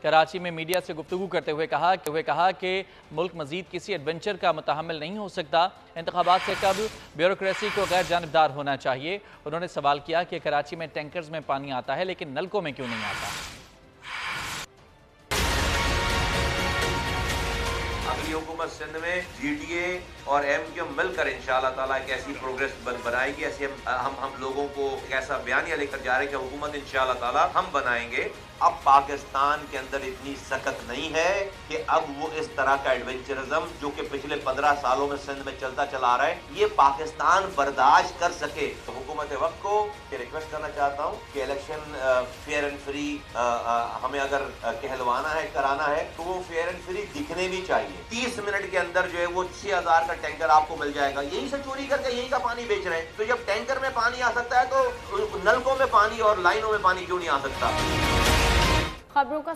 कराची में मीडिया से गुफ्तगू करते हुए कहा कि मुल्क मजीद किसी एडवेंचर का मुतहम्मिल नहीं हो सकता। इंतखाबात से कबल ब्यूरोक्रेसी को गैर जानिबदार होना चाहिए। उन्होंने सवाल किया कि कराची में टैंकर्स में पानी आता है लेकिन नलकों में क्यों नहीं आता। अगली हुकूमत सिंध में GDA और MQM मिलकर इंशाअल्लाह ताला एक ऐसी प्रोग्रेस बनाएगी, ऐसे हम लोगों को एक ऐसा बयानिया लेकर जा रहे हैं कि हुकूमत इंशाअल्लाह ताला हम बनाएंगे। अब पाकिस्तान के अंदर इतनी सख्त नहीं है कि अब वो इस तरह का एडवेंचरिज्म जो कि पिछले 15 सालों में सिंध में चलता चला आ रहा है, ये पाकिस्तान बर्दाश्त कर सके। तो हुकूमत वक्त को रिक्वेस्ट करना चाहता हूँ कि इलेक्शन फेयर एंड फ्री हमें अगर कहलवाना है, कराना है, तो वो फेयर एंड फ्री दिखने भी चाहिए। 30 मिनट के अंदर जो है वो 6000 का टैंकर आपको मिल जाएगा। यही से चोरी करके यही का पानी बेच रहे हैं। तो जब टैंकर में पानी आ सकता है तो नलकों में पानी और लाइनों में पानी क्यों नहीं आ सकता। खबरों का